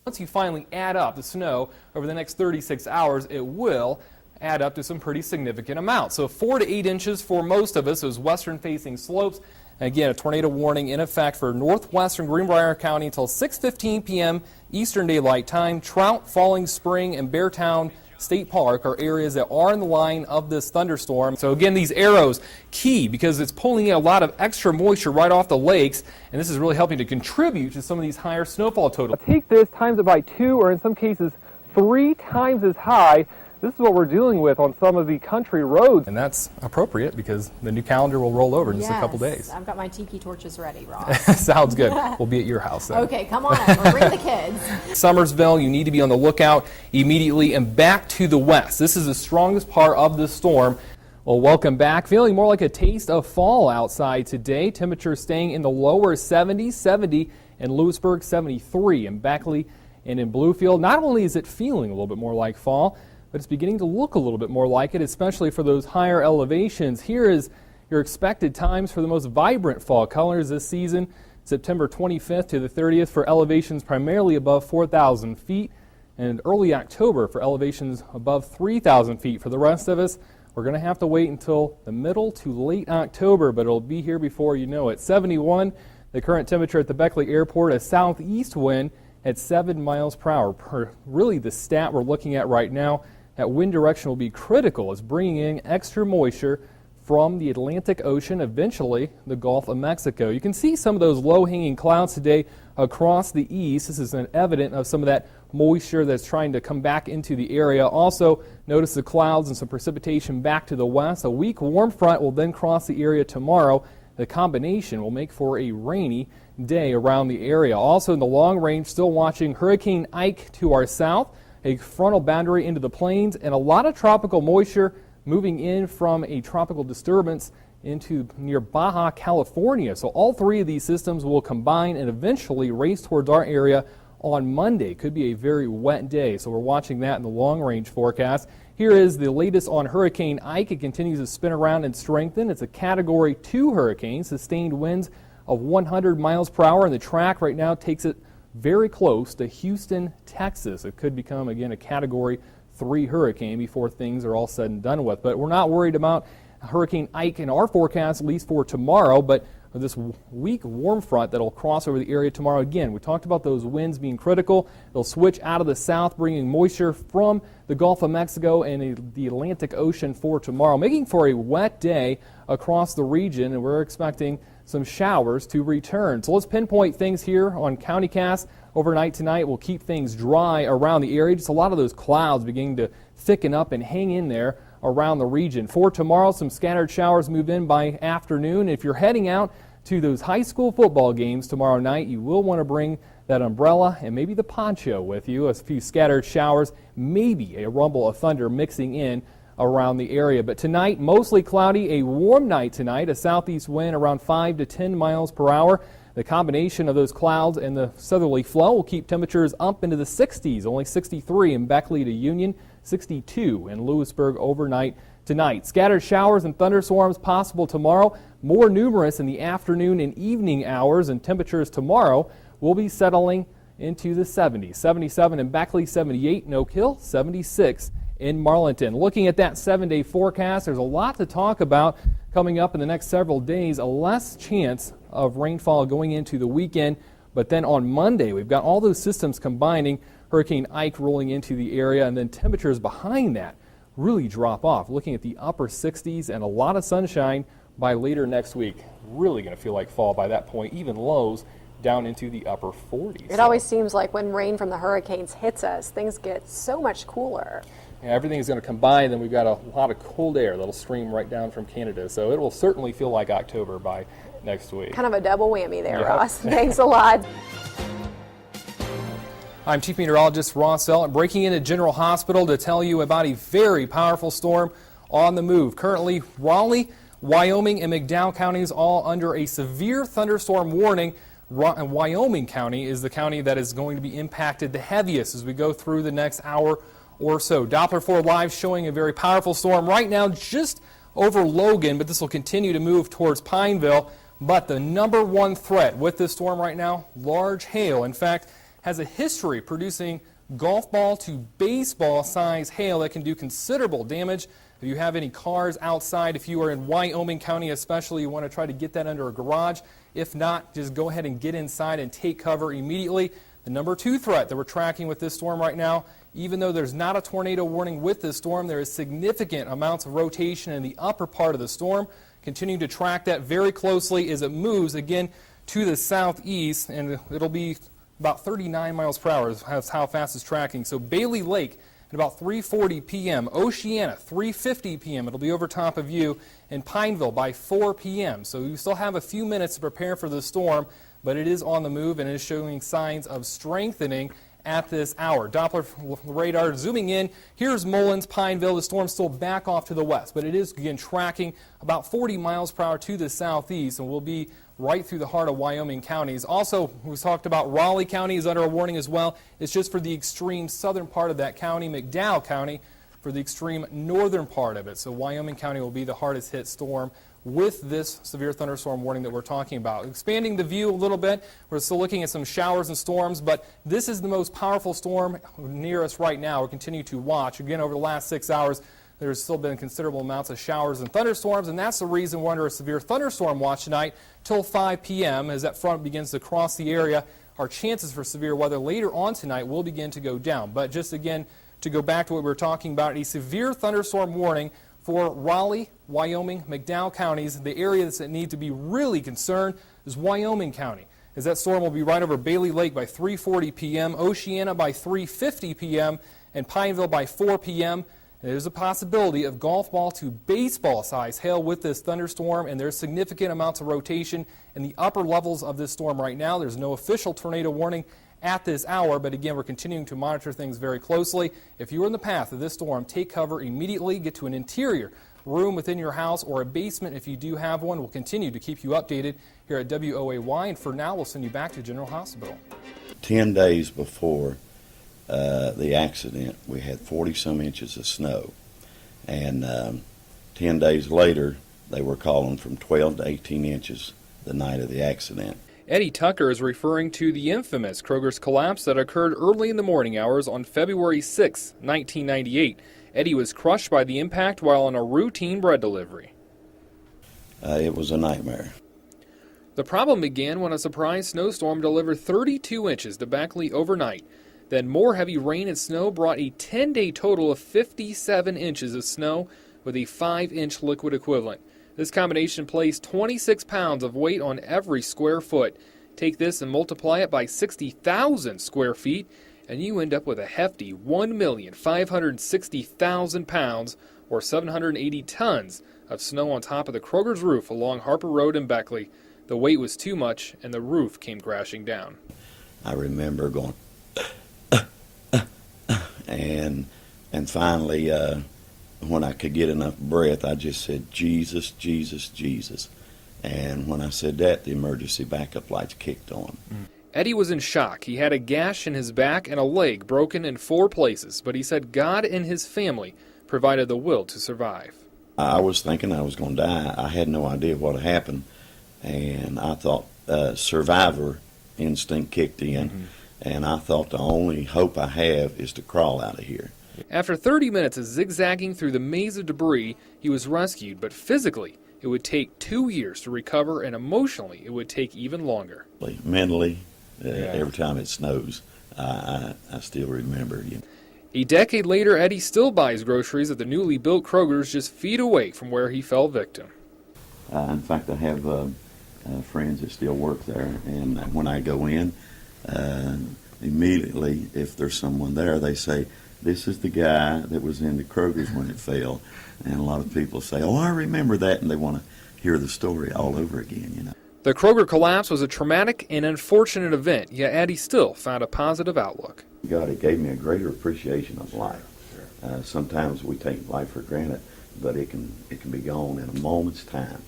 once you finally add up the snow over the next 36 hours, it will add up to some pretty significant amounts. So 4 to 8 inches for most of us, those western-facing slopes. Again, a tornado warning in effect for northwestern Greenbrier County until 6:15 p.m. Eastern Daylight Time. Trout, Falling Spring, and Beartown State Park are areas that are in the line of this thunderstorm. So again, these arrows, key because it's pulling in a lot of extra moisture right off the lakes, and this is really helping to contribute to some of these higher snowfall totals. Take this, times it by 2, or in some cases 3 times as high. This is what we're dealing with on some of the country roads. And that's appropriate because the new calendar will roll over in just a couple days. I've got my tiki torches ready, Ross. Sounds good. We'll be at your house then. Okay, come on over. Bring the kids. Summersville, you need to be on the lookout immediately and back to the west. This is the strongest part of the storm. Well, welcome back. Feeling more like a taste of fall outside today. Temperatures staying in the lower 70s, 70 in Lewisburg, 73 in Beckley and in Bluefield. Not only is it feeling a little bit more like fall, but it's beginning to look a little bit more like it, especially for those higher elevations. Here is your expected times for the most vibrant fall colors this season. September 25th to the 30th for elevations primarily above 4,000 feet, and early October for elevations above 3,000 feet. For the rest of us, we're going to have to wait until the middle to late October, but it'll be here before you know it. 71, the current temperature at the Beckley Airport, a southeast wind at 7 miles per hour. Really the stat we're looking at right now. That wind direction will be critical as bringing in extra moisture from the Atlantic Ocean, eventually the Gulf of Mexico. You can see some of those low-hanging clouds today across the east. This is an evident of some of that moisture that's trying to come back into the area. Also, notice the clouds and some precipitation back to the west. A weak warm front will then cross the area tomorrow. The combination will make for a rainy day around the area. Also in the long range, still watching Hurricane Ike to our south, a frontal boundary into the plains, and a lot of tropical moisture moving in from a tropical disturbance into near Baja, California. So all 3 of these systems will combine and eventually race towards our area on Monday. Could be a very wet day, so we're watching that in the long-range forecast. Here is the latest on Hurricane Ike. It continues to spin around and strengthen. It's a Category 2 hurricane, sustained winds of 100 miles per hour, and the track right now takes it very close to Houston, Texas. It could become, again, a Category 3 hurricane before things are all said and done with. But we're not worried about Hurricane Ike in our forecast, at least for tomorrow, but this weak warm front that will cross over the area tomorrow. Again, we talked about those winds being critical. They'll switch out of the south, bringing moisture from the Gulf of Mexico and the Atlantic Ocean for tomorrow, making for a wet day across the region, and we're expecting some showers to return. So let's pinpoint things here on CountyCast. Overnight tonight will keep things dry around the area. Just a lot of those clouds beginning to thicken up and hang in there around the region. For tomorrow, some scattered showers move in by afternoon. If you're heading out to those high school football games tomorrow night, you will want to bring that umbrella and maybe the poncho with you. A few scattered showers, maybe a rumble of thunder mixing in around the area. But tonight, mostly cloudy, a warm night tonight, a southeast wind around 5 to 10 miles per hour. The combination of those clouds and the southerly flow will keep temperatures up into the 60s, only 63 in Beckley to Union, 62 in Lewisburg overnight tonight. Scattered showers and thunderstorms possible tomorrow, more numerous in the afternoon and evening hours, and temperatures tomorrow will be settling into the 70s. 77 in Beckley, 78 in Oak Hill, 76 in Marlinton. Looking at that 7-day forecast, there's a lot to talk about coming up in the next several days. A less chance of rainfall going into the weekend, but then on Monday we've got all those systems combining, Hurricane Ike rolling into the area, and then temperatures behind that really drop off. Looking at the upper 60s and a lot of sunshine by later next week. Really going to feel like fall by that point, even lows down into the upper 40s. It always seems like when rain from the hurricanes hits us, things get so much cooler. Yeah, everything is going to combine, then we've got a lot of cold air that'll stream right down from Canada, so it will certainly feel like October by next week. Kind of a double whammy there, Yep. Ross. Thanks a lot. I'm Chief Meteorologist Ross Ellet, breaking into General Hospital to tell you about a very powerful storm on the move. Currently, Raleigh, Wyoming, and McDowell counties all under a severe thunderstorm warning. Wyoming County is the county that is going to be impacted the heaviest as we go through the next hour or so. Doppler 4 Live showing a very powerful storm right now just over Logan, but this will continue to move towards Pineville. But the number one threat with this storm right now, large hail. In fact, has a history of producing golf ball to baseball size hail that can do considerable damage. If you have any cars outside, if you are in Wyoming County especially, you want to try to get that under a garage. If not, just go ahead and get inside and take cover immediately. The number 2 threat that we're tracking with this storm right now, even though there's not a tornado warning with this storm, there is significant amounts of rotation in the upper part of the storm. Continue to track that very closely as it moves again to the southeast, and it'll be about 39 miles per hour is how fast it's tracking. So Bailey Lake at about 3:40 p.m., Oceana 3:50 p.m. It'll be over top of you, and Pineville by 4 p.m. So you still have a few minutes to prepare for the storm, but it is on the move and is showing signs of strengthening at this hour. Doppler radar zooming in. Here's Mullins, Pineville. The storm's still back off to the west, but it is again tracking about 40 miles per hour to the southeast and will be right through the heart of Wyoming counties. Also, we talked about Raleigh County is under a warning as well. It's just for the extreme southern part of that county, McDowell County for the extreme northern part of it. So Wyoming County will be the hardest hit storm with this severe thunderstorm warning that we're talking about. Expanding the view a little bit, we're still looking at some showers and storms, but this is the most powerful storm near us right now. We'll continue to watch. Again, over the last 6 hours, there's still been considerable amounts of showers and thunderstorms, and that's the reason we're under a severe thunderstorm watch tonight till 5 p.m. As that front begins to cross the area, our chances for severe weather later on tonight will begin to go down. But just again, to go back to what we were talking about, a severe thunderstorm warning for Raleigh, Wyoming, McDowell counties. The areas that need to be really concerned is Wyoming County, as that storm will be right over Bailey Lake by 3:40 p.m., Oceana by 3:50 p.m., and Pineville by 4 p.m. There's a possibility of golf ball to baseball size hail with this thunderstorm, and there's significant amounts of rotation in the upper levels of this storm right now. There's no official tornado warning at this hour, but again, we're continuing to monitor things very closely. If you're in the path of this storm, take cover immediately. Get to an interior room within your house or a basement if you do have one. We'll continue to keep you updated here at WOAY, and for now, we'll send you back to General Hospital. 10 days before the accident, we had 40-some inches of snow, and 10 days later, they were calling from 12 to 18 inches the night of the accident. Eddie Tucker is referring to the infamous Kroger's collapse that occurred early in the morning hours on February 6, 1998. Eddie was crushed by the impact while on a routine bread delivery. It was a nightmare. The problem began when a surprise snowstorm delivered 32 inches to Beckley overnight. Then more heavy rain and snow brought a 10-day total of 57 inches of snow with a 5-inch liquid equivalent. This combination placed 26 pounds of weight on every square foot. Take this and multiply it by 60,000 square feet, and you end up with a hefty 1,560,000 pounds, or 780 tons, of snow on top of the Kroger's roof along Harper Road in Beckley. The weight was too much, and the roof came crashing down. I remember going, and finally, when I could get enough breath, I just said, Jesus, Jesus, Jesus. And when I said that, the emergency backup lights kicked on. Eddie was in shock. He had a gash in his back and a leg broken in 4 places, but he said God and his family provided the will to survive. I was thinking I was going to die. I had no idea what had happened, and I thought survivor instinct kicked in, and I thought the only hope I have is to crawl out of here. After 30 minutes of zigzagging through the maze of debris, he was rescued, but physically, it would take 2 years to recover, and emotionally, it would take even longer. Mentally, every time it snows, I still remember. A decade later, Eddie still buys groceries at the newly built Kroger's just feet away from where he fell victim. In fact, I have friends that still work there, and when I go in, immediately, if there's someone there, they say, "This is the guy that was in the Kroger's when it fell." And a lot of people say, "Oh, I remember that," and they want to hear the story all over again, The Kroger collapse was a traumatic and unfortunate event, yet Eddie still found a positive outlook. God, it gave me a greater appreciation of life. Sometimes we take life for granted, but it can be gone in a moment's time.